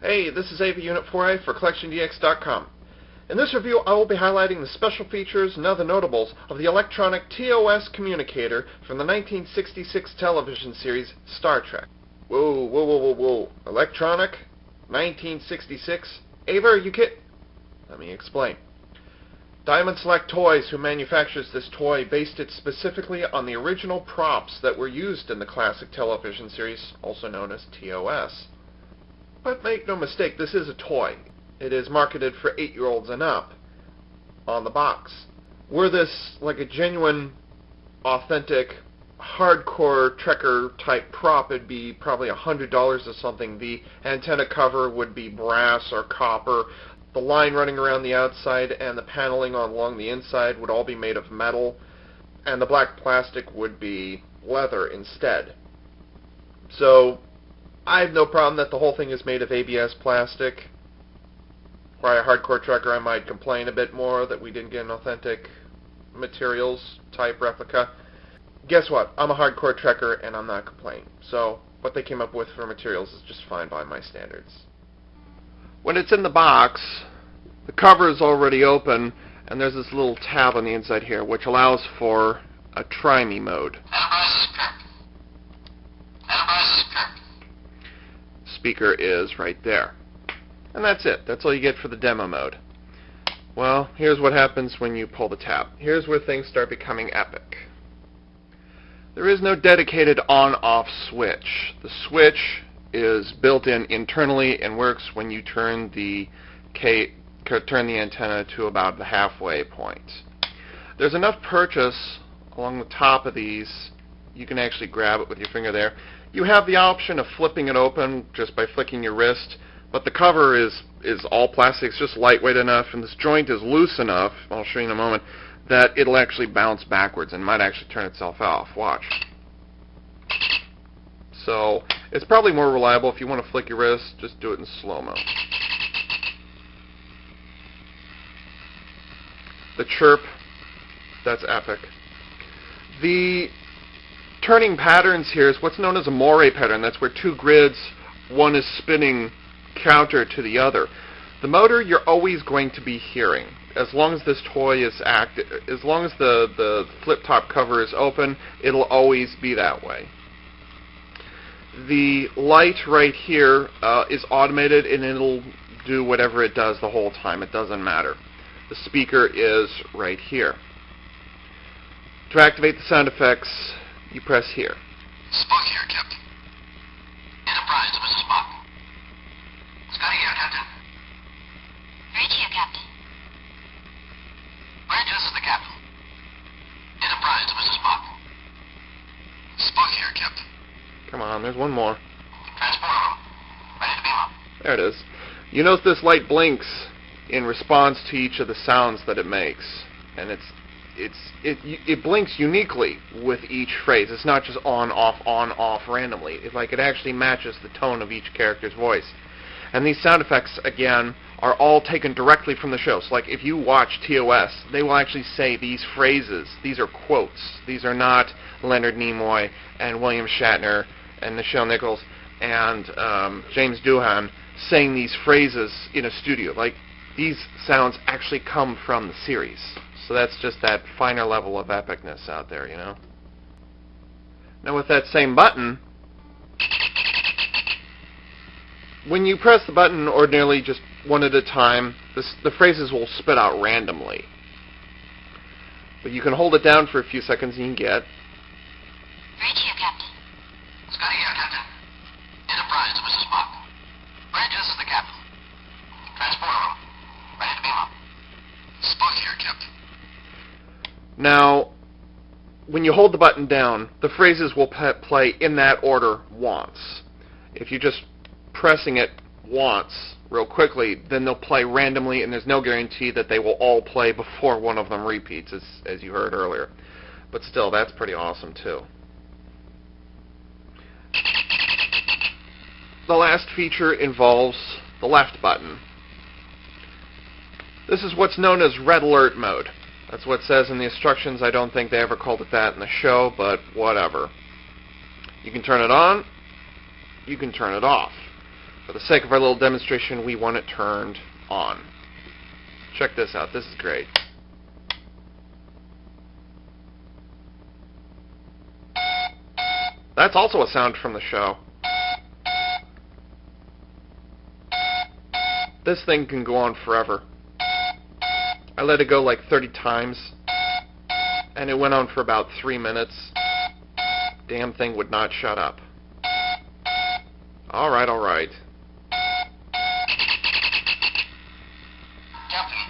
Hey, this is AV Unit 4A for CollectionDX.com. In this review, I will be highlighting the special features and other notables of the electronic TOS communicator from the 1966 television series Star Trek. Whoa. Electronic? 1966? Ava, are you kidding? Let me explain. Diamond Select Toys, who manufactures this toy, based it specifically on the original props that were used in the classic television series, also known as TOS. But make no mistake, this is a toy. It is marketed for 8-year-olds and up on the box. Were this like a genuine, authentic, hardcore Trekker type prop, it'd be probably $100 or something. The antenna cover would be brass or copper. The line running around the outside and the paneling along the inside would all be made of metal, and the black plastic would be leather instead. So I have no problem that the whole thing is made of ABS plastic. By a hardcore Trekker, I might complain a bit more that we didn't get an authentic materials type replica. Guess what? I'm a hardcore Trekker and I'm not complaining. So what they came up with for materials is just fine by my standards. When it's in the box, the cover is already open, and there's this little tab on the inside here which allows for a try me mode. Speaker is right there. And that's it. That's all you get for the demo mode. Well, here's what happens when you pull the tab. Here's where things start becoming epic. There is no dedicated on-off switch. The switch is built in internally and works when you turn the antenna to about the halfway point. There's enough purchase along the top of these. You can actually grab it with your finger there. You have the option of flipping it open just by flicking your wrist, but the cover is all plastic. It's just lightweight enough, and this joint is loose enough, I'll show you in a moment, that it'll actually bounce backwards and might actually turn itself off. Watch. So it's probably more reliable. If you want to flick your wrist, just do it in slow-mo. The chirp, that's epic. The turning patterns here is what's known as a moire pattern. That's where two grids, one is spinning counter to the other. The motor you're always going to be hearing. As long as this toy is active, as long as the flip-top cover is open, it'll always be that way. The light right here is automated, and it'll do whatever it does the whole time. It doesn't matter. The speaker is right here. To activate the sound effects, you press here. Spock here, Captain. Enterprise to Mrs. Spock. Scotty here, Captain. Reach here, Captain. Branches is the Captain. Enterprise to Mrs. Spock. Spock here, Captain. Come on, there's one more. Transporter room. Ready to beam up. There it is. You notice this light blinks in response to each of the sounds that it makes, and it blinks uniquely with each phrase. It's not just on off randomly. It actually matches the tone of each character's voice. And these sound effects, again, are all taken directly from the show. So like if you watch TOS, they will actually say these phrases. These are quotes. These are not Leonard Nimoy and William Shatner and Nichelle Nichols and James Doohan saying these phrases in a studio. Like, these sounds actually come from the series. So that's just that finer level of epicness out there, you know. Now with that same button, when you press the button ordinarily just one at a time, the phrases will spit out randomly. But you can hold it down for a few seconds and you can get... Reach here, Captain. Scotty here, Captain. Enterprise to Mrs. Spock. Branches is the Captain. Transporter room. Ready to beam up. Spock here, Captain. Now, when you hold the button down, the phrases will play in that order once. If you're just pressing it once real quickly, then they'll play randomly, and there's no guarantee that they will all play before one of them repeats, as you heard earlier. But still, that's pretty awesome, too. The last feature involves the left button. This is what's known as red alert mode. That's what it says in the instructions. I don't think they ever called it that in the show, but whatever. You can turn it on. You can turn it off. For the sake of our little demonstration, we want it turned on. Check this out. This is great. That's also a sound from the show. This thing can go on forever. I let it go like 30 times, and it went on for about 3 minutes. Damn thing would not shut up. Alright, alright. Captain,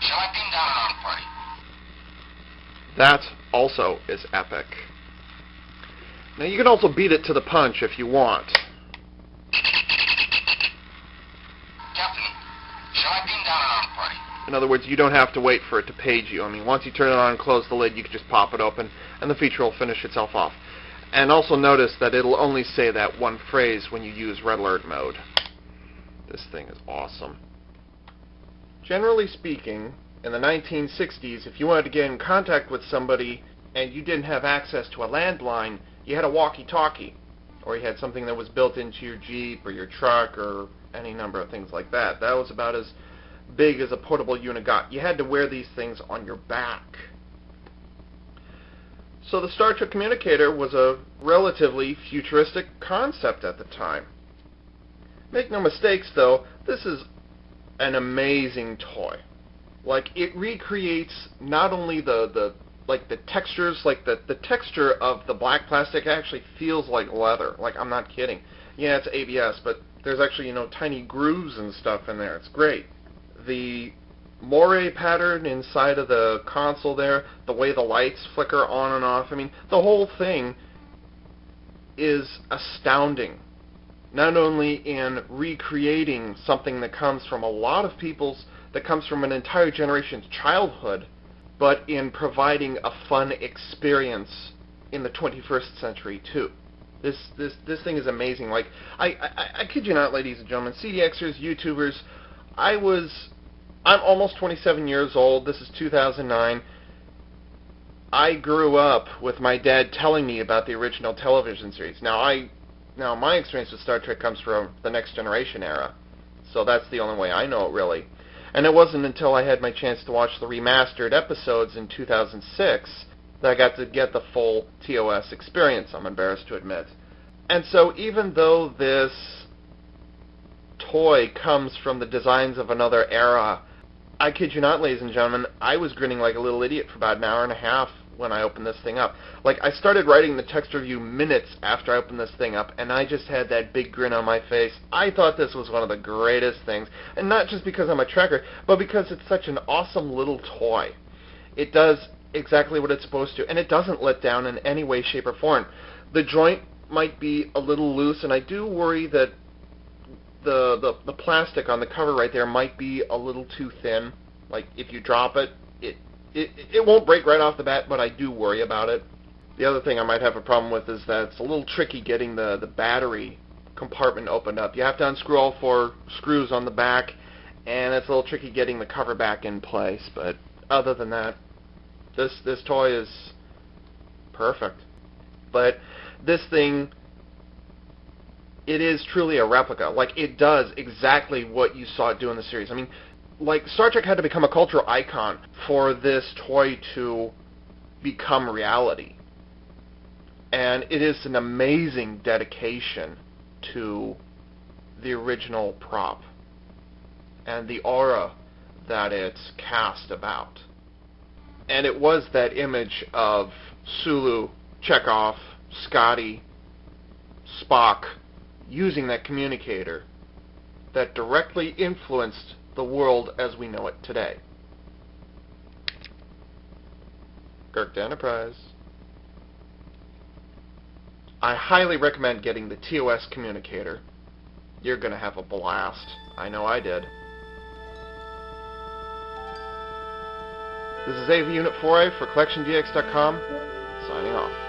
shall I beam down an armed party? That also is epic. Now you can also beat it to the punch if you want. Captain, shall I beam down an armed party? In other words, you don't have to wait for it to page you. I mean, once you turn it on and close the lid, you can just pop it open, and the feature will finish itself off. And also notice that it'll only say that one phrase when you use red alert mode. This thing is awesome. Generally speaking, in the 1960s, if you wanted to get in contact with somebody and you didn't have access to a landline, you had a walkie-talkie, or you had something that was built into your Jeep or your truck or any number of things like that. That was about as big as a portable unit got. You had to wear these things on your back. So the Star Trek Communicator was a relatively futuristic concept at the time. Make no mistakes, though, this is an amazing toy. Like, it recreates not only the textures, like the texture of the black plastic actually feels like leather. Like, I'm not kidding. Yeah, it's ABS, but there's actually, tiny grooves and stuff in there. It's great. The moire pattern inside of the console there, the way the lights flicker on and off, I mean, the whole thing is astounding. Not only in recreating something that comes from that comes from an entire generation's childhood, but in providing a fun experience in the 21st century too. This thing is amazing. Like, I kid you not, ladies and gentlemen, CDXers, YouTubers, I'm almost 27 years old. This is 2009. I grew up with my dad telling me about the original television series. Now my experience with Star Trek comes from the Next Generation era, so that's the only way I know it, really. And it wasn't until I had my chance to watch the remastered episodes in 2006 that I got to get the full TOS experience, I'm embarrassed to admit. And so even though this toy comes from the designs of another era, I kid you not, ladies and gentlemen, I was grinning like a little idiot for about an hour and a half when I opened this thing up. Like, I started writing the text review minutes after I opened this thing up, and I just had that big grin on my face. I thought this was one of the greatest things, and not just because I'm a Trekker, but because it's such an awesome little toy. It does exactly what it's supposed to, and it doesn't let down in any way, shape, or form. The joint might be a little loose, and I do worry that the plastic on the cover right there might be a little too thin. Like, if you drop it, it won't break right off the bat, but I do worry about it. The other thing I might have a problem with is that it's a little tricky getting the battery compartment opened up. You have to unscrew all 4 screws on the back, and it's a little tricky getting the cover back in place. But other than that, this toy is perfect. But this thing, it is truly a replica. Like, it does exactly what you saw it do in the series. I mean, like, Star Trek had to become a cultural icon for this toy to become reality. And it is an amazing dedication to the original prop and the aura that it's cast about. And it was that image of Sulu, Chekhov, Scotty, Spock using that communicator that directly influenced the world as we know it today. Kirk to Enterprise. I highly recommend getting the TOS communicator. You're going to have a blast. I know I did. This is AV Unit 4A for CollectionDX.com, signing off.